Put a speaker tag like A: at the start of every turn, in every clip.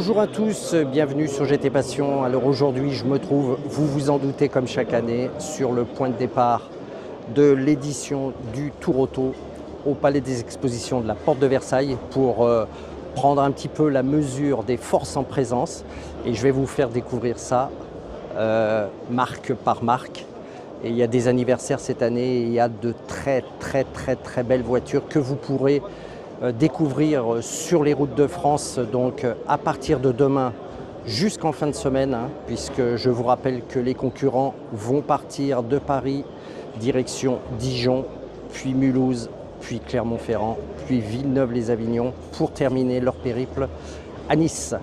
A: Bonjour à tous, bienvenue sur GT Passion. Alors aujourd'hui, je me trouve, vous vous en doutez comme chaque année, sur le point de départ de l'édition du Tour Auto au Palais des Expositions de la Porte de Versailles pour prendre un petit peu la mesure des forces en présence. Et je vais vous faire découvrir ça marque par marque. Et il y a des anniversaires cette année, et il y a de très belles voitures que vous pourrez découvrir sur les routes de France, donc à partir de demain jusqu'en fin de semaine, puisque je vous rappelle que les concurrents vont partir de Paris, direction Dijon, puis Mulhouse, puis Clermont-Ferrand, puis Villeneuve-les-Avignon, pour terminer leur périple à Nice.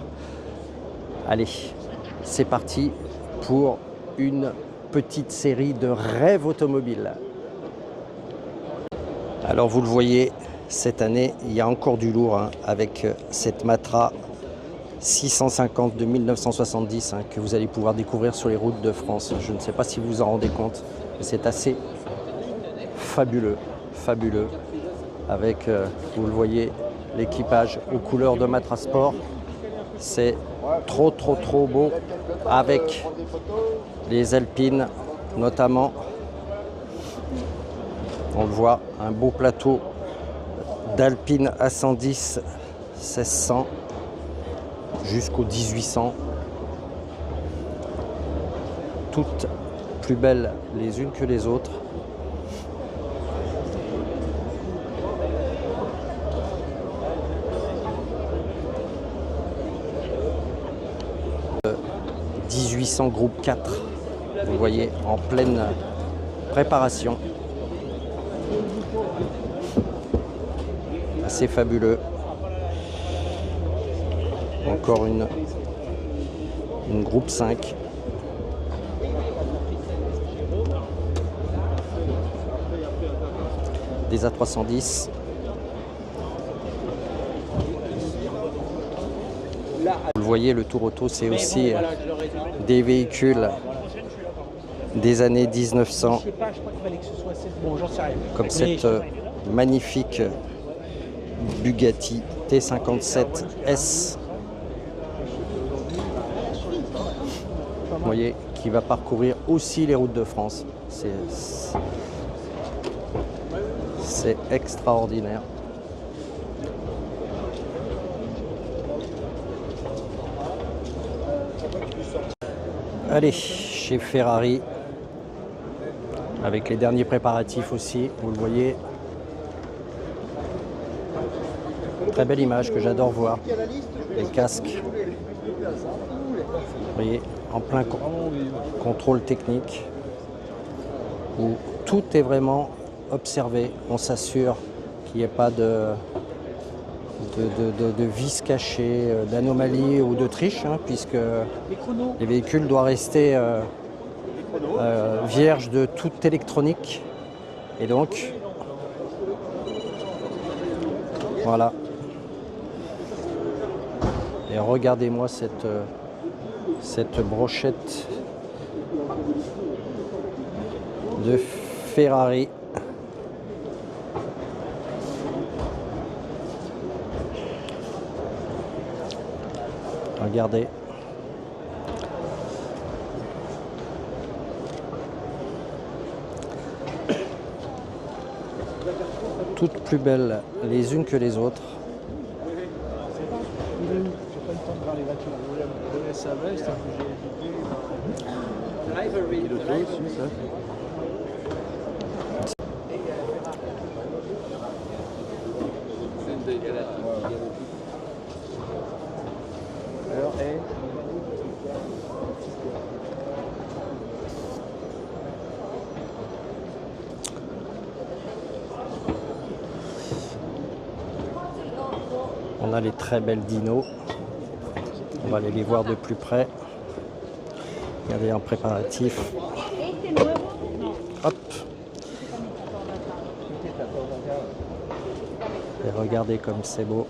A: Allez, c'est parti pour une petite série de rêves automobiles. Alors vous le voyez, cette année, il y a encore du lourd avec cette Matra 650 de 1970 que vous allez pouvoir découvrir sur les routes de France. Je ne sais pas si vous vous en rendez compte, mais c'est assez fabuleux, avec, vous le voyez, l'équipage aux couleurs de Matra Sport. C'est trop beau, avec les Alpines notamment. On le voit, un beau plateau d'Alpine A110 1600 jusqu'au 1800, toutes plus belles les unes que les autres. Euh, 1800 groupe 4, vous voyez, en pleine préparation. C'est fabuleux. Encore une groupe 5. Des A310. Vous le voyez, le Tour Auto, c'est aussi des véhicules des années 1900, comme cette magnifique Bugatti T57S, vous voyez, qui va parcourir aussi les routes de France. C'est extraordinaire. Allez, chez Ferrari, avec les derniers préparatifs aussi, vous le voyez. Très belle image que j'adore voir. Les casques, vous voyez, en plein contrôle technique, où tout est vraiment observé. On s'assure qu'il n'y ait pas de vis cachées, d'anomalies ou de triche, puisque les véhicules doivent rester vierges de toute électronique. Et donc, voilà. Et regardez-moi cette brochette de Ferrari. Regardez. Toutes plus belles les unes que les autres. On a les très belles dinos. On va aller les voir de plus près. Regardez en préparatif. Hop. Et regardez comme c'est beau.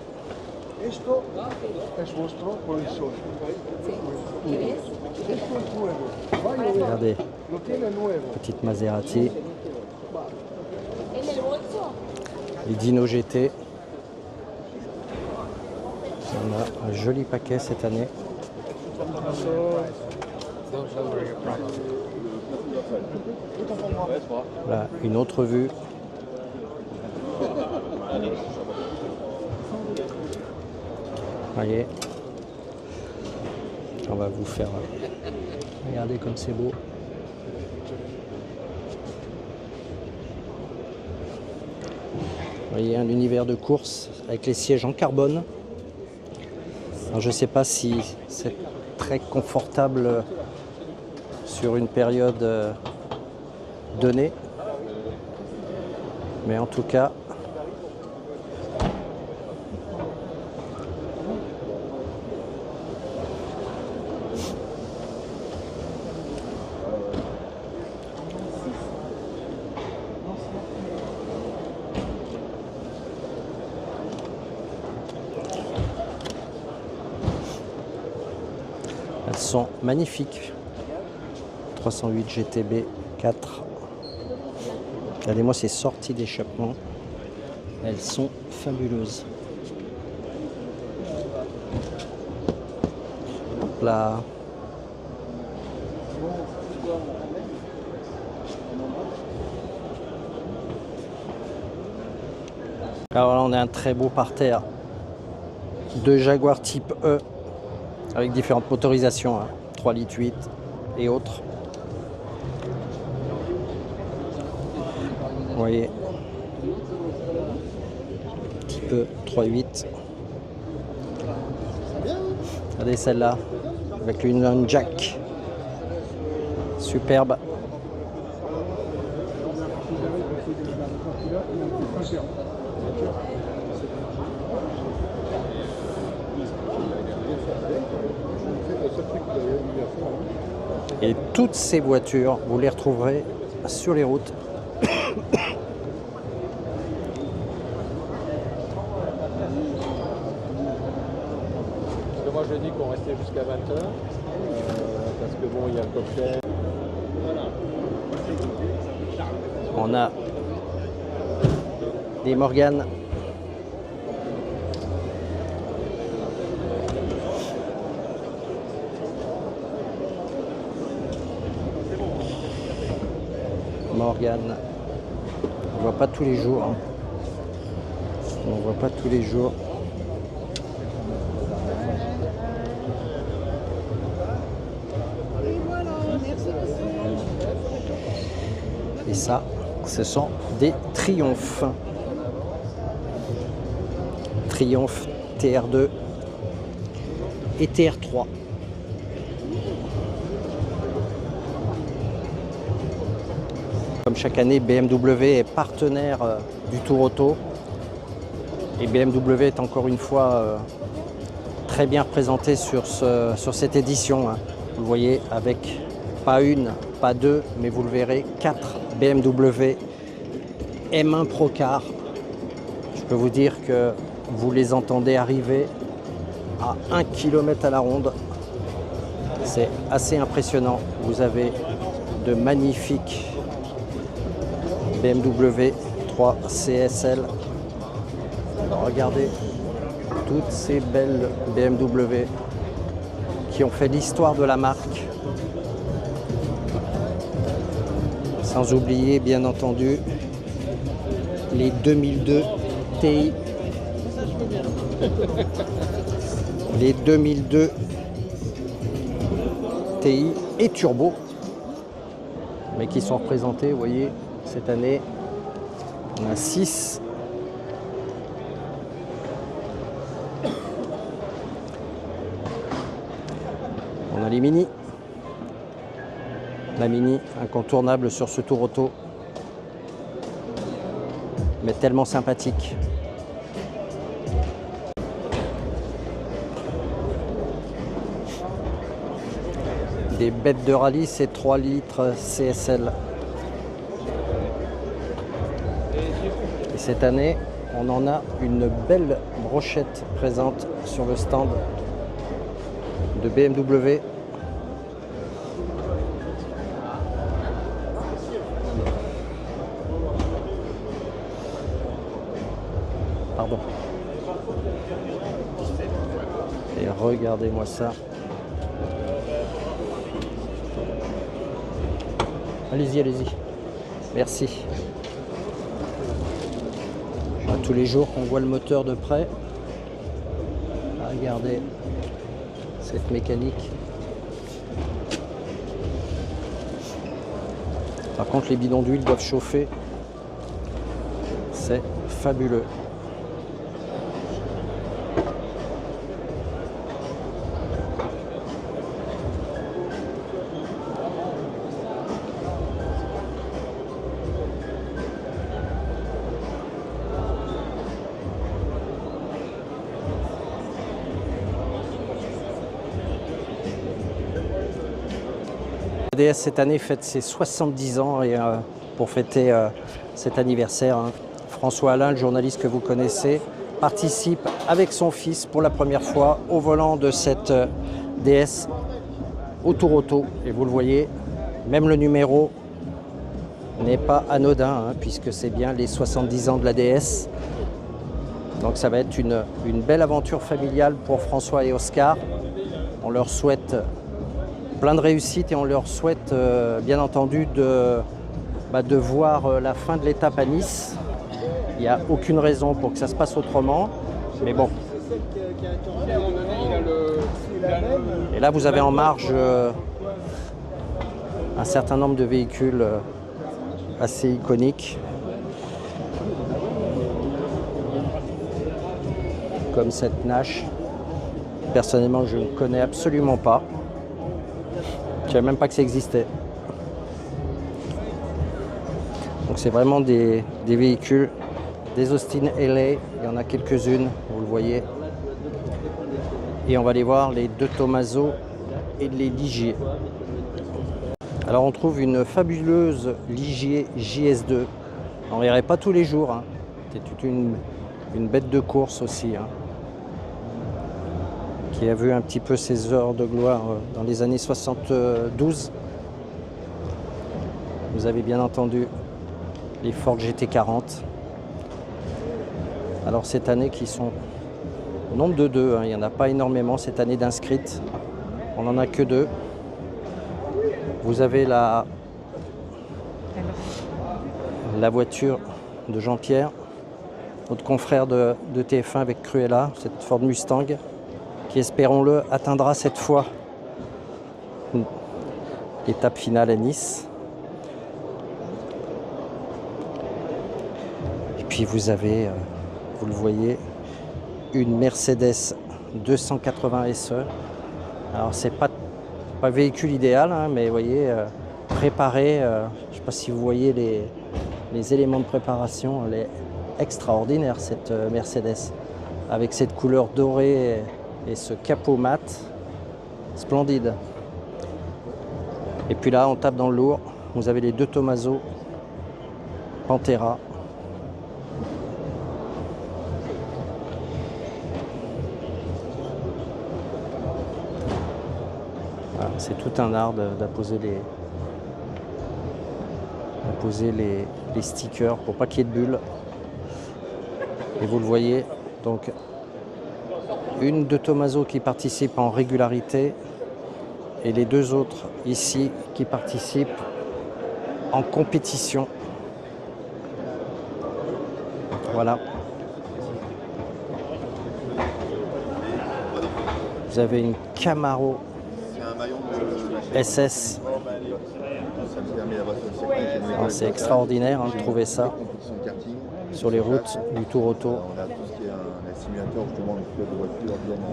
A: Regardez. Petite Maserati. Les Dino GT. On a un joli paquet cette année. Voilà, une autre vue. Voyez, on va vous faire regardez comme c'est beau. Vous voyez, un univers de course avec les sièges en carbone. Alors, je ne sais pas si c'est très confortable sur une période donnée, mais en tout cas elles sont magnifiques. 308 GTB 4. Regardez-moi ces sorties d'échappement. Elles sont fabuleuses. Hop là. Alors là, on a un très beau parterre de Jaguar type E avec différentes motorisations, hein, 3 litres 8 et autres. Vous voyez, type E 3.8. Regardez celle-là avec une jack superbe. Et toutes ces voitures, vous les retrouverez sur les routes.
B: Moi je dis qu'on restait jusqu'à 20h parce que bon il y a le cocktail.
A: On a des Morgan. Morgan. On voit pas tous les jours. Hein. On voit pas tous les jours. Et ça, ce sont des Triumph. Triumph TR2 et TR3. Comme chaque année, BMW est partenaire du Tour Auto. Et BMW est encore une fois très bien représenté sur cette édition. Hein. Vous le voyez avec pas une, pas deux, mais vous le verrez, 4 BMW M1 Procar. Je peux vous dire que vous les entendez arriver à 1 km à la ronde. C'est assez impressionnant. Vous avez de magnifiques BMW 3 CSL. Alors regardez toutes ces belles BMW qui ont fait l'histoire de la marque. Sans oublier bien entendu les 2002 TI. Les 2002 TI et Turbo, mais qui sont représentés, vous voyez, cette année. On a 6. On a les Mini. La Mini, incontournable sur ce Tour Auto, mais tellement sympathique. Des bêtes de rallye, c'est 3 litres CSL. Et cette année, on en a une belle brochette présente sur le stand de BMW. Pardon. Et regardez-moi ça. Allez-y, allez-y. Merci. Tous les jours qu'on voit le moteur de près. Regardez cette mécanique. Par contre, les bidons d'huile doivent chauffer. C'est fabuleux. La DS cette année fête ses 70 ans et pour fêter cet anniversaire, François Alain, le journaliste que vous connaissez, participe avec son fils pour la première fois au volant de cette DS au Tour Auto. Et vous le voyez, même le numéro n'est pas anodin puisque c'est bien les 70 ans de la DS. Donc ça va être une belle aventure familiale pour François et Oscar. On leur souhaite plein de réussite et on leur souhaite bien entendu de voir la fin de l'étape à Nice. Il n'y a aucune raison pour que ça se passe autrement, mais bon. Et là vous avez en marge un certain nombre de véhicules assez iconiques, comme cette Nash. Personnellement je ne connais absolument pas. Je ne savais même pas que ça existait. Donc c'est vraiment des véhicules, des Austin LA, il y en a quelques-unes, vous le voyez. Et on va aller voir les deux Tomaso et les Ligier. Alors on trouve une fabuleuse Ligier JS2. On ne verrait pas tous les jours. C'est toute une bête de course aussi. Qui a vu un petit peu ses heures de gloire dans les années 72. Vous avez bien entendu les Ford GT40. Alors cette année qui sont au nombre de deux, il n'y en a pas énormément cette année d'inscrites. On n'en a que deux. Vous avez la voiture de Jean-Pierre, notre confrère de TF1 avec Cruella, cette Ford Mustang, qui, espérons-le, atteindra cette fois l'étape finale à Nice. Et puis vous avez, vous le voyez, une Mercedes 280 SE. Alors c'est pas véhicule idéal, mais vous voyez, préparé, je ne sais pas si vous voyez les éléments de préparation, elle est extraordinaire cette Mercedes, avec cette couleur dorée et ce capot mat, splendide. Et puis là, on tape dans le lourd. Vous avez les deux Tomaso Pantera. Voilà, c'est tout un art d'apposer les stickers pour pas qu'il y ait de bulles. Et vous le voyez, donc une de Tomaso qui participe en régularité et les deux autres ici qui participent en compétition. Voilà. Vous avez une Camaro SS. C'est extraordinaire de trouver ça sur les routes du Tour Auto.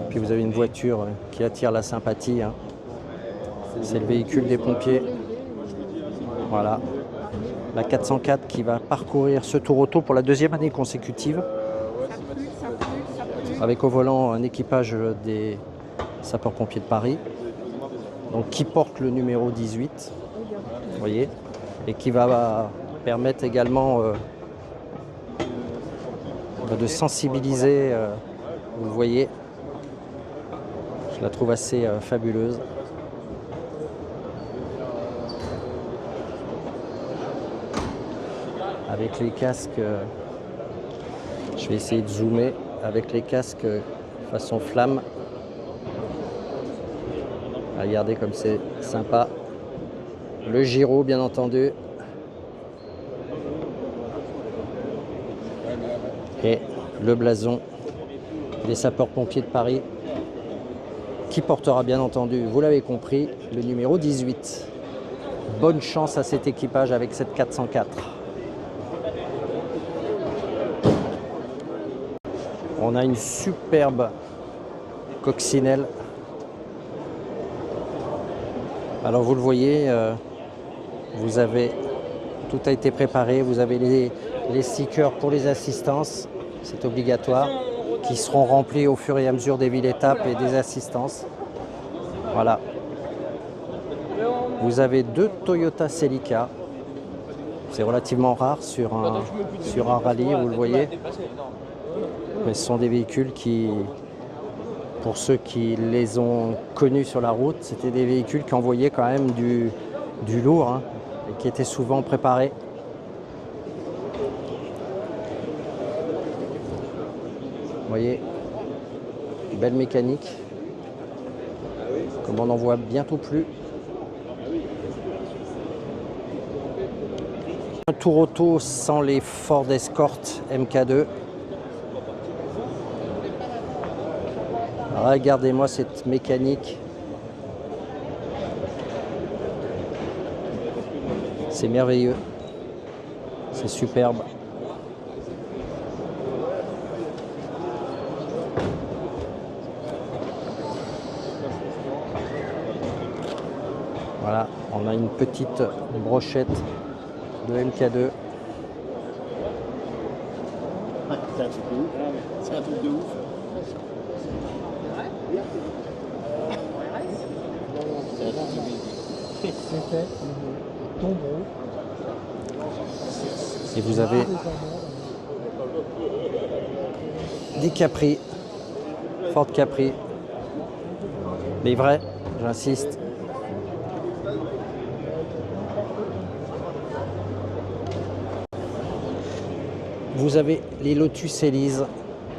A: Puis vous avez une voiture qui attire la sympathie. C'est le véhicule des pompiers. Voilà. La 404 qui va parcourir ce Tour Auto pour la deuxième année consécutive. Avec au volant un équipage des sapeurs-pompiers de Paris. Donc qui porte le numéro 18. Vous voyez. Et qui va permettre également de sensibiliser, vous le voyez, je la trouve assez fabuleuse. Avec les casques, je vais essayer de zoomer, avec les casques façon flamme, Regardez comme c'est sympa. Le Giro, bien entendu. Et le blason des sapeurs-pompiers de Paris, qui portera bien entendu, vous l'avez compris, le numéro 18. Bonne chance à cet équipage avec cette 404. On a une superbe coccinelle. Alors vous le voyez, vous avez, tout a été préparé, vous avez les stickers pour les assistances, c'est obligatoire, qui seront remplis au fur et à mesure des villes étapes et des assistances. Voilà. Vous avez 2 Toyota Celica. C'est relativement rare sur un rallye, vous le voyez. Mais ce sont des véhicules qui, pour ceux qui les ont connus sur la route, c'était des véhicules qui envoyaient quand même du lourd, hein, et qui étaient souvent préparés. Vous voyez, belle mécanique, comme on n'en voit bientôt plus. Un tour auto sans les Ford Escort MK2. Regardez-moi cette mécanique. C'est merveilleux. C'est superbe. Voilà, on a une petite brochette de MK2.
B: C'est un truc de ouf. C'est un truc de ouf.
C: C'était tombeau.
A: Et vous avez des Capri, Ford Capri, mais vrai, j'insiste. Vous avez les Lotus Elise,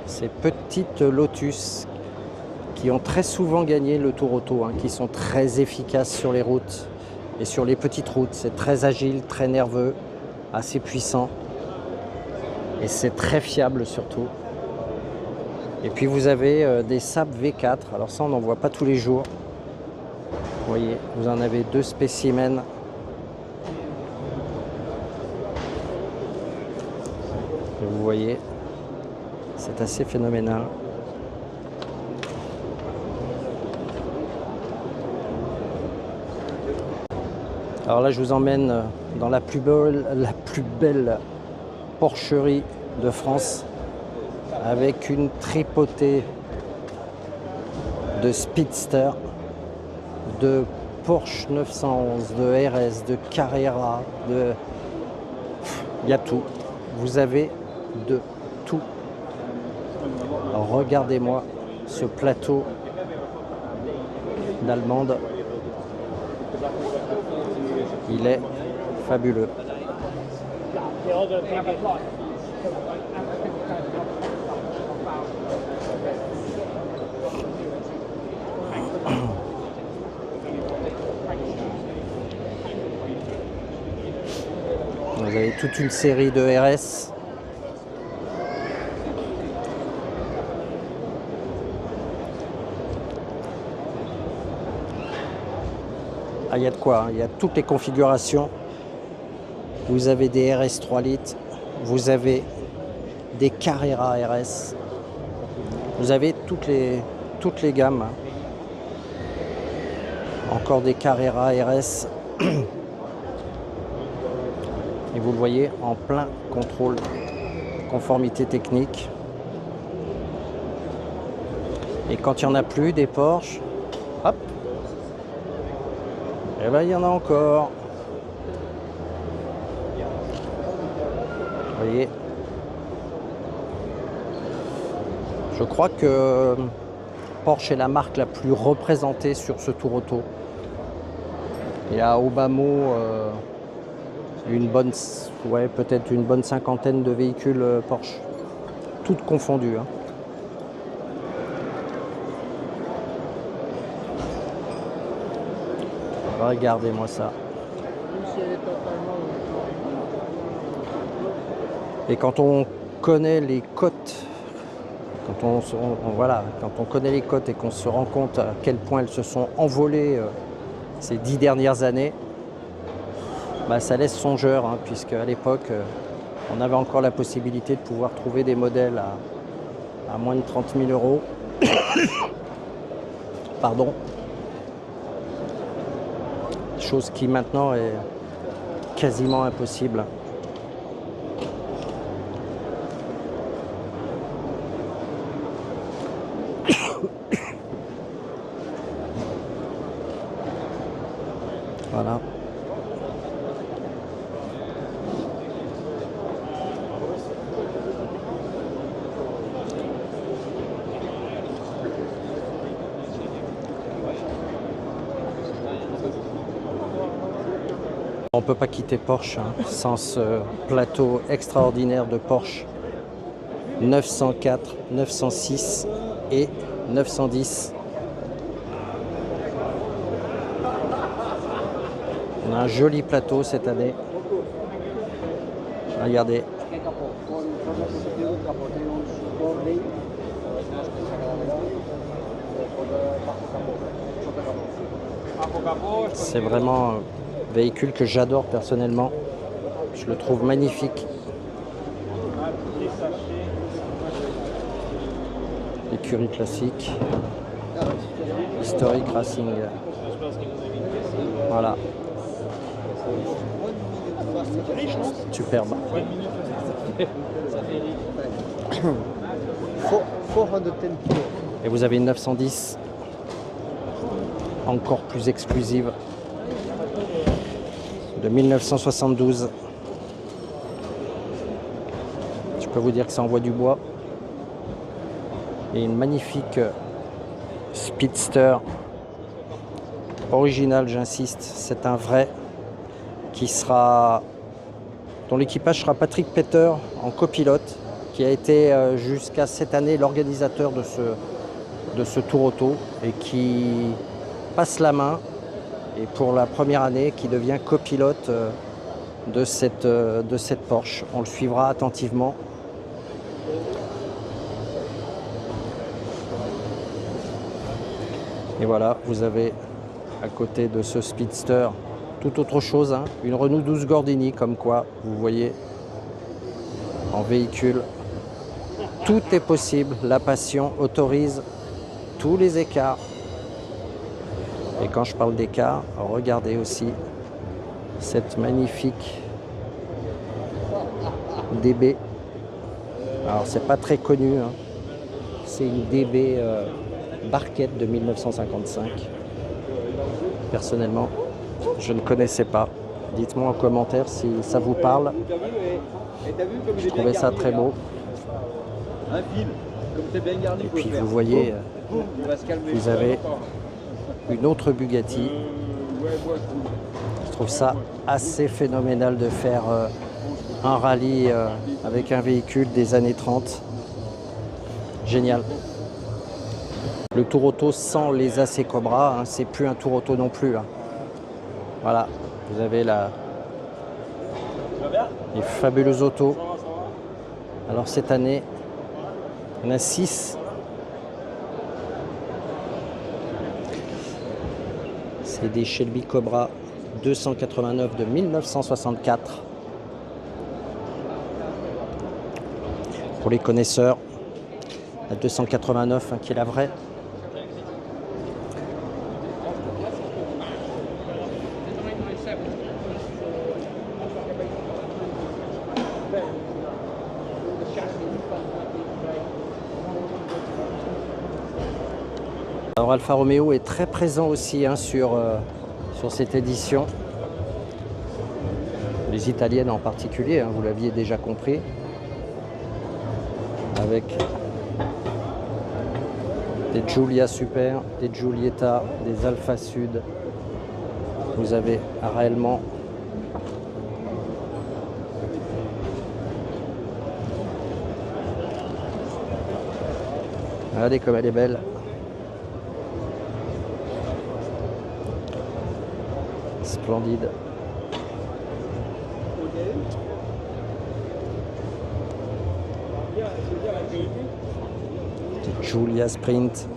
A: ces petites Lotus qui ont très souvent gagné le Tour Auto, hein, qui sont très efficaces sur les routes et sur les petites routes. C'est très agile, très nerveux, assez puissant et c'est très fiable surtout. Et puis vous avez des Saab V4, alors ça on n'en voit pas tous les jours. Vous voyez, vous en avez 2 spécimens. Et vous voyez, c'est assez phénoménal. Alors là, je vous emmène dans la plus belle porcherie de France, avec une tripotée de Speedster, de Porsche 911, de RS, de Carrera, il y a tout. Vous avez de tout. Alors regardez-moi ce plateau d'allemande. Il est fabuleux. Vous avez toute une série de RS. Ah, il y a de quoi, hein. Il y a toutes les configurations. Vous avez des RS 3 litres, vous avez des Carrera RS, vous avez toutes les gammes. Encore des Carrera RS. Et vous le voyez en plein contrôle, conformité technique. Et quand il n'y en a plus des Porsche, hop, et bien il y en a encore. Vous voyez, je crois que Porsche est la marque la plus représentée sur ce Tour Auto. Il y a au bas mot peut-être une bonne cinquantaine de véhicules Porsche, toutes confondues, hein. Regardez-moi ça.
C: Même si elle est totalement...
A: Et quand on connaît les côtes, voilà, quand on connaît les côtes et qu'on se rend compte à quel point elles se sont envolées ces 10 dernières années, bah, ça laisse songeur, hein, puisque à l'époque, on avait encore la possibilité de pouvoir trouver des modèles à moins de 30 000 euros. Pardon. Chose qui maintenant est quasiment impossible. Voilà. On ne peut pas quitter Porsche sans ce plateau extraordinaire de Porsche 904, 906 et 910. On a un joli plateau cette année. Regardez. C'est vraiment un véhicule que j'adore personnellement. Je le trouve magnifique. Écurie classique. Historic Racing. Voilà. Superbe.
C: 410 kilos.
A: Et vous avez une 910 encore plus exclusive de 1972. Je peux vous dire que ça envoie du bois. Et une magnifique Speedster original, j'insiste, c'est un vrai dont l'équipage sera Patrick Peter en copilote, qui a été jusqu'à cette année l'organisateur de ce tour auto et qui passe la main et pour la première année qui devient copilote de cette Porsche. On le suivra attentivement. Et voilà, vous avez à côté de ce Speedster tout autre chose, hein, une Renault 12 Gordini, comme quoi, vous voyez, en véhicule, tout est possible. La passion autorise tous les écarts. Et quand je parle d'écart, regardez aussi cette magnifique DB. Alors c'est pas très connu, hein. C'est une DB Barquette de 1955. Personnellement, je ne connaissais pas. Dites-moi en commentaire si ça vous parle. Je trouvais ça très beau. Et puis vous voyez, vous avez une autre Bugatti. Je trouve ça assez phénoménal de faire un rallye avec un véhicule des années 30. Génial. Le tour auto sans les AC Cobra, hein, c'est plus un tour auto non plus. Hein. Voilà, vous avez les fabuleuses autos. Alors cette année, on a 6. C'est des Shelby Cobra 289 de 1964. Pour les connaisseurs, la 289 hein, qui est la vraie. Alors Alfa Romeo est très présent aussi hein, sur cette édition. Les italiennes en particulier, hein, vous l'aviez déjà compris. Avec des Giulia Super, des Giulietta, des Alfa Sud. Vous avez réellement regardez comme elle est belle. Splendide. Julia Sprint.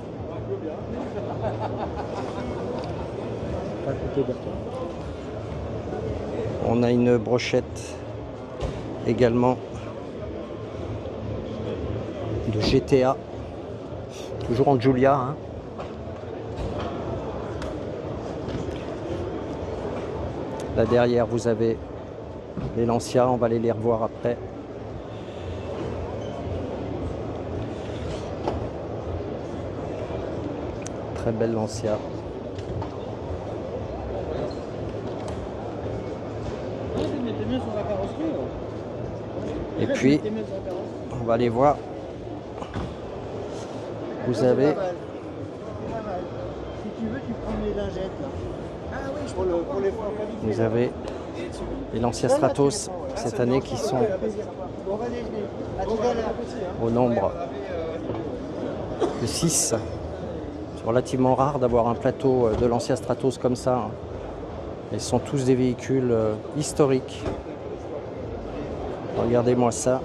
A: On a une brochette également de GTA, toujours en Julia, hein. Là derrière vous avez les Lancia, on va aller les revoir après. Très belle Lancia. Et puis, on va aller voir. Vous avez...
C: Si tu veux, tu prends les lingettes là. Ah oui, pour les fois.
A: Vous avez les Lancia Stratos cette année qui sont au nombre de 6. C'est relativement rare d'avoir un plateau de Lancia Stratos comme ça. Ils sont tous des véhicules historiques. Regardez-moi ça.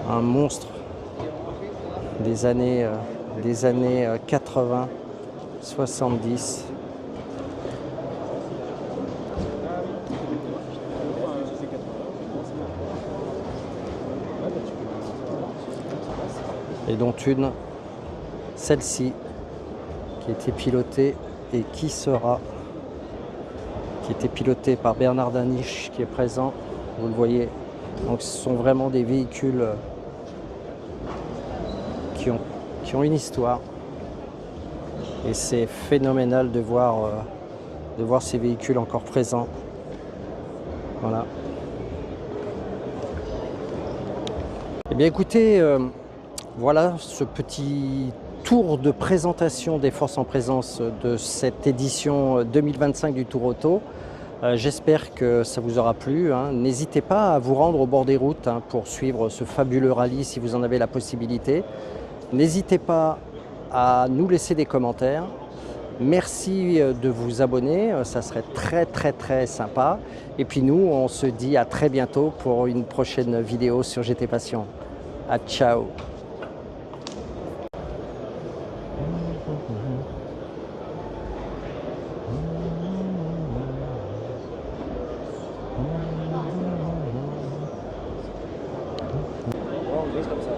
A: Un monstre des années 80, 70. Et dont une, celle-ci, qui a été pilotée et qui était pilotée par Bernard Daniche qui est présent, vous le voyez. Donc ce sont vraiment des véhicules qui ont une histoire. Et c'est phénoménal de voir ces véhicules encore présents. Voilà. Eh bien écoutez, voilà ce petit tour de présentation des forces en présence de cette édition 2025 du Tour Auto. J'espère que ça vous aura plu, hein. N'hésitez pas à vous rendre au bord des routes, hein, pour suivre ce fabuleux rallye si vous en avez la possibilité. N'hésitez pas à nous laisser des commentaires. Merci de vous abonner, ça serait très sympa. Et puis nous, on se dit à très bientôt pour une prochaine vidéo sur GT Passion. À ciao.
B: Juste comme ça.